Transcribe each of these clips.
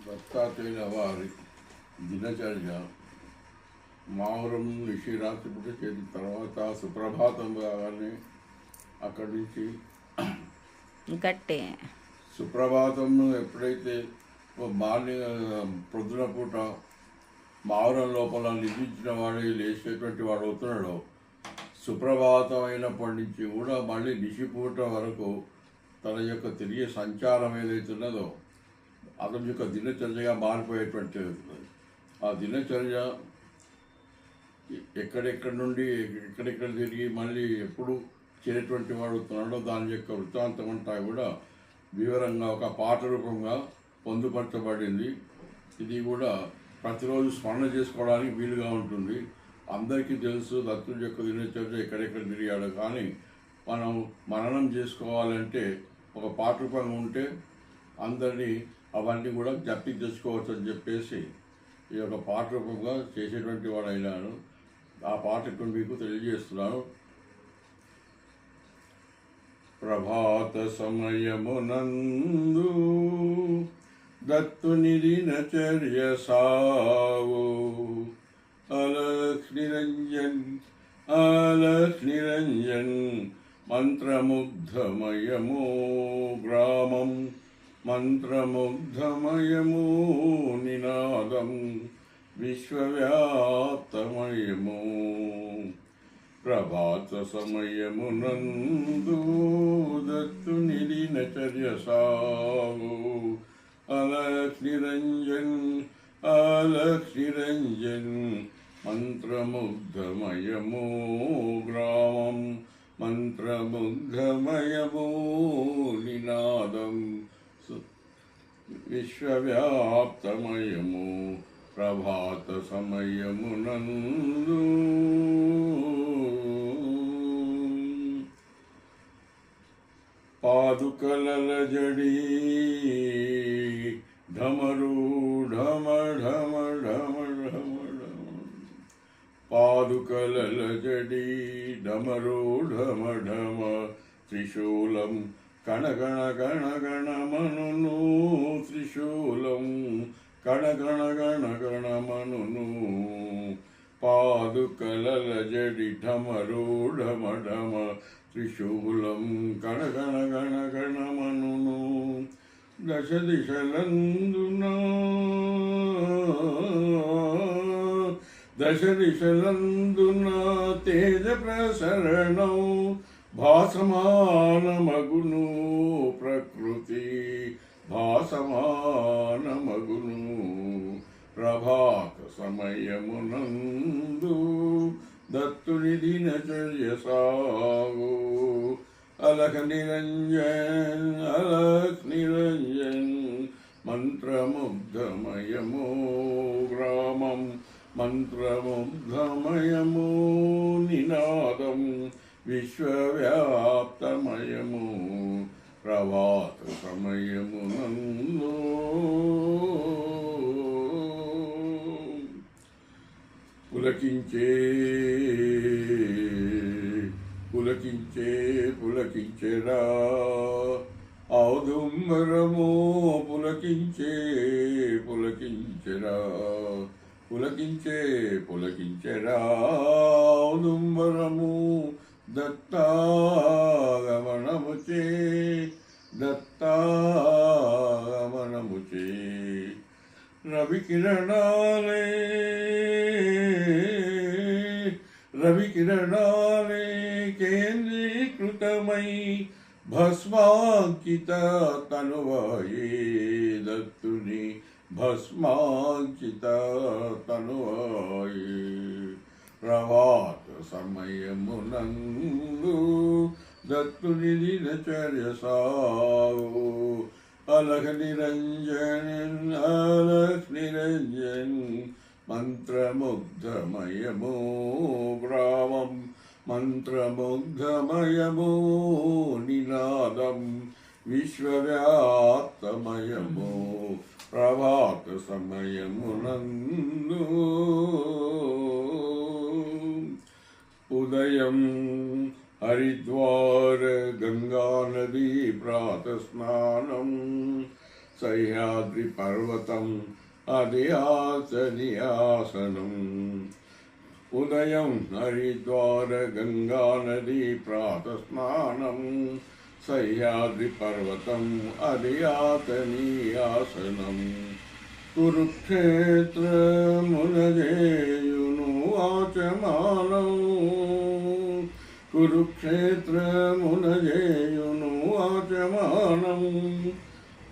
దత్తాత్రేయుల వారి దినచర్య మావురం ఋషి రాత్రిపూట చేసిన తర్వాత సుప్రభాతం కాగానే అక్కడి నుంచి గట్టి సుప్రభాతంను ఎప్పుడైతే మార్నింగ్ ప్రొద్దున పూట మావురం లోపల నిద్రించిన వాడు లేచేటువంటి వాడు అవుతున్నాడో సుప్రభాతం అయినప్పటి నుంచి కూడా మళ్ళీ నిశిపూట వరకు తన యొక్క తిరిగే సంచారం ఏదైతున్నదో అతని యొక్క దినచర్యగా మారిపోయేటువంటి ఆ దినచర్య ఎక్కడెక్కడి నుండి ఎక్కడెక్కడ తిరిగి మళ్ళీ ఎప్పుడు చేరేటువంటి వాడు అవుతున్నాడో దాని యొక్క వృత్తాంతం అంతా కూడా వివరంగా ఒక పాట రూపంగా పొందుపరచబడింది. ఇది కూడా ప్రతిరోజు స్మరణ చేసుకోవడానికి వీలుగా ఉంటుంది. అందరికీ తెలుసు దత్తుడి యొక్క దినచర్య ఎక్కడెక్కడ తిరిగాడు, కానీ మనం మననం చేసుకోవాలంటే ఒక పాట రూపంగా ఉంటే అందరినీ అవన్నీ కూడా జ్ఞప్తికి తెచ్చుకోవచ్చు అని చెప్పేసి ఈ యొక్క పాట రూపంగా చేసేటువంటి వాడు అయినాను. ఆ పాట ఇప్పుడు మీకు తెలియజేస్తున్నాను. ప్రభాత సమయమునందు దత్తుని దినచర్య సావు అలఖ్ నిరంజన్ అలఖ్ నిరంజన్ మంత్రముగ్ధమయము గ్రామం మంత్రముగ్ధమయము నినాదం విశ్వవ్యాప్తమయము ప్రభాత సమయమునందు దత్తుని దినచర్య సాగు అలఖ్ నిరంజన్ అలఖ్ నిరంజన్ మంత్రముగ్ధమయము గ్రామం మంత్రముగ్ధమయము నినాదం విశ్వవ్యాప్తమయము ప్రభాత సమయమునందు పాదుకలల జడి ఢమరు ఢమ ఢమ ఢమ ఢమ ఢమ పాదుకలల జడి ఢమరు ఢమ ఢమ త్రిశూలం కణగణ గణ మనును త్రిశూలం కణగణ గణ మనును పాదుకలల జడి ఢమరు ఢమ ఢమ త్రిశూలం కణగణ గణ మనును దశ దిశలందున తేజ ప్రసరణం భాసమానమగును ప్రకృతి భాసమానమగును ప్రభాత సమయమునందు దత్తుని దినచర్య సాగు అలఖ నిరంజన్ అలఖ్ నిరంజన్ మంత్రముగ్ధమయము గ్రామం మంత్రముగ్ధమయము నినాదం విశ్వవ్యాప్తమయము ప్రభాత సమయమునందు పులకించే పులకించే పులకించెరా ఔదుంబరము పులకించే పులకించెరా పులకించే పులకించెరా ఔదుంబరము దత్తాగమనముచే దత్తాగమనముచే రవికిరణాలే రవికిరణాలే కేంద్రీకృతమై భస్మాంకిత తనువాయే దత్తుని భస్మాంకిత తనువాయే ప్రభాత సమయమునందు దత్తుని దినచర్య సాగు అలఖ నిరంజన్ అలఖ్ నిరంజన్ మంత్రముగ్ధమయము గ్రామం మంత్రముగ్ధమయము నినాదం విశ్వవ్యాప్తమయము ప్రభాత సమయమునందు ఉదయం హరిద్వార గంగా నదీ ప్రాతస్నానం సహ్యాద్రి పర్వతం అది అతని ఆసనం. ఉదయం హరిద్వార గంగా నది ప్రాతస్నానం, సహ్యాద్రి పర్వతం అది అతని ఆసనం. కురుక్షేత్రమునజేయును ఆచమానం, కురుక్షేత్రమునజేయును ఆచమానం.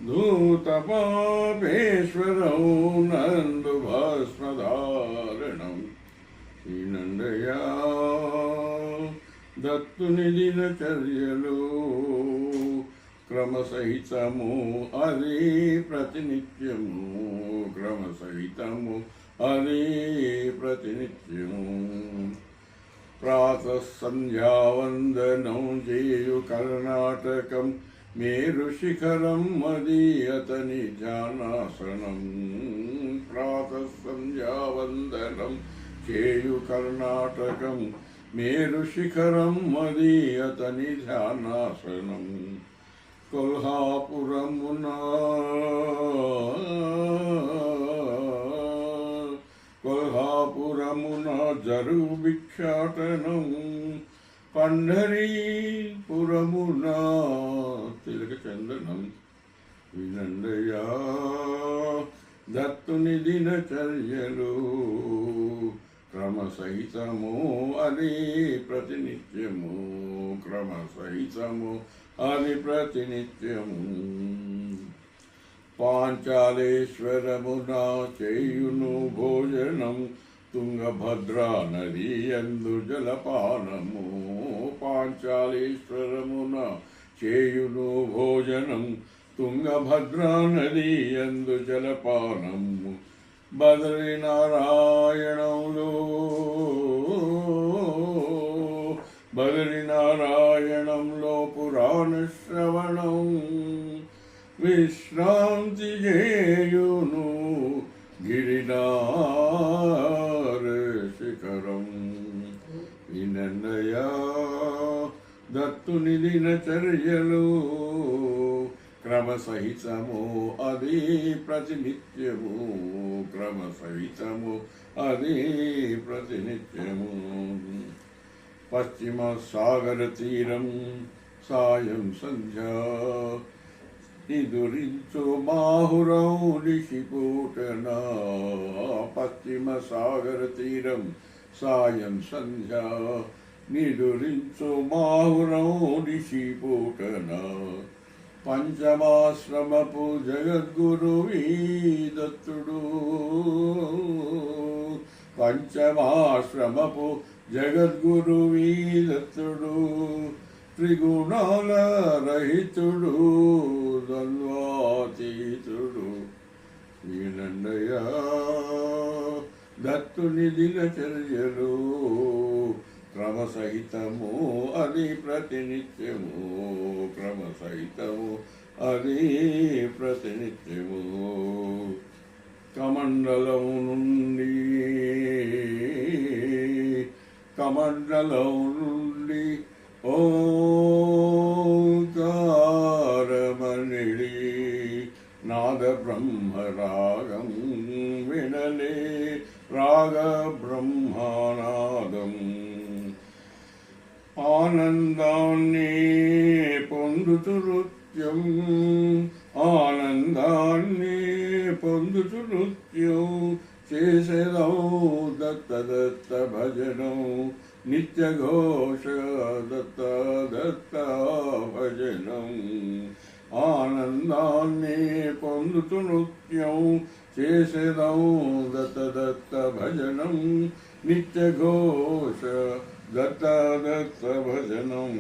ధూతపాపేశ్వరం నందు భస్మధారణం. శ్రీనందయా దత్తుని దినచర్యలు క్రమసహితము అది ప్రతినిత్యము, క్రమసహితము అది ప్రతినిత్యము. ప్రాతః సంధ్యావందనం చేయు కర్ణాటకం మేరు శిఖరం అది అతని ధ్యానాసనం. ప్రాతః సంధ్యావందనం చేయు కర్ణాటకం మేరు శిఖరం అది అతని ధ్యానాసనం. కొల్హాపురమున జరుగు భిక్షాటనం, పండరీపురమున తిలక చందనం. వినందయా దత్తుని దినచర్యలు క్రమసహితము అది ప్రతినిత్యము, క్రమసహితము అది ప్రతినిత్యము. పాంచాలేశ్వరమున చేయును భోజనం, తుంగభద్రా నది యందు జలపానము. పాంచాలేశ్వరమున చేయును భోజనం, తుంగభద్రా నది యందు జలపానము. బదరీనారాయణంలో పురాణ శ్రవణం, విశ్రాంతి చేయును గిరినార శిఖరం. వినందయా దత్తుని దినచర్యలు క్రమసహితము అది ప్రతినిత్యము, క్రమసహితము అది ప్రతినిత్యము. పశ్చిమ సాగర తీరం సాయం సంధ్యా నిదురించు మాహురం నిశిపూటన. పశ్చిమ సాగర తీరం సాయం సంధ్యా నిదురించు మాహురం నిశిపూటన. పంచమాశ్రమపు జగద్గురువీ దత్తుడు, పంచమాశ్రమపు జగద్గురువీ దత్తుడు. త్రిగుణాల రహితుడు ద్వంద్వాతీతుడు. వీనందయా దత్తుని దినచర్యలు క్రమసహితము అది ప్రతినిత్యము, క్రమసహితము అది ప్రతినిత్యము. కమండలం నుండి ఓంకారమణిడి నాద బ్రహ్మరాగం వినలే రాగ బ్రహ్మనాదం. ఆనందాన్ని పొందుతు నృత్యం, ఆనందాన్ని పొందుతు నృత్యం చేసేదం దత్త దత్త భజనం. నిత్యఘోష దత్త దత్త భజనం. ఆనందాన్ని పొందుతు నృత్యం చేసేదం దత్త దత్త భజనం. నిత్యఘోష దత్త దత్త భజనం.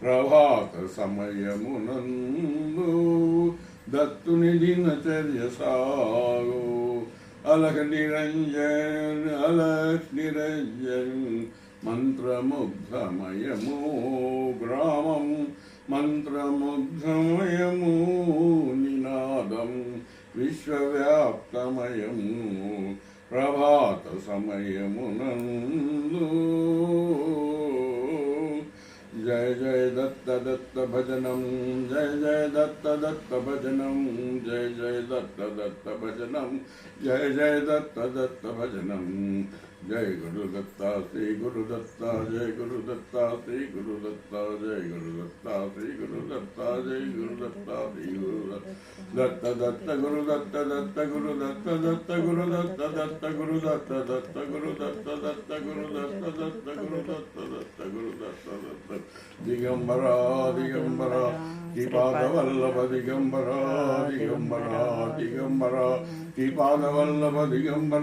ప్రభాత సమయమునందు దత్తుని దినచర్య సాగు. అలహ నిరంజన్ అలహ్ నిరంజన్ మంత్రముగ్ధమయము గ్రామం. మంత్రముగ్ధమయము నినాదం విశ్వవ్యాప్తమయం. ప్రభాత సమయమునందు जय जय दत्त दत्त भजनम जय जय दत्त दत्त भजनम जय जय दत्त दत्त भजनम जय जय दत्त दत्त भजनम जय गुरुदत्ता श्री गुरुदत्ता जय गुरुदत्ता श्री गुरुदत्ता जय गुरुदत्ता श्री गुरुदत्ता जय गुरुदत्ता श्री गुरुदत्त दत्त गुरुदत्त दत्त गुरुदत्त दत्त गुरुदत्त दत्त गुरुदत्त दत्त गुरुदत्त दत्त गुरुदत्त दत्त गुरुदत्त दत्त गुरुदत्त दत्त दिगंबरा दिगंबरा श्रीपादवल्लभ दिगंबरा दिगंबरा दिगंबरा श्रीपादवल्लभ दिगंबरा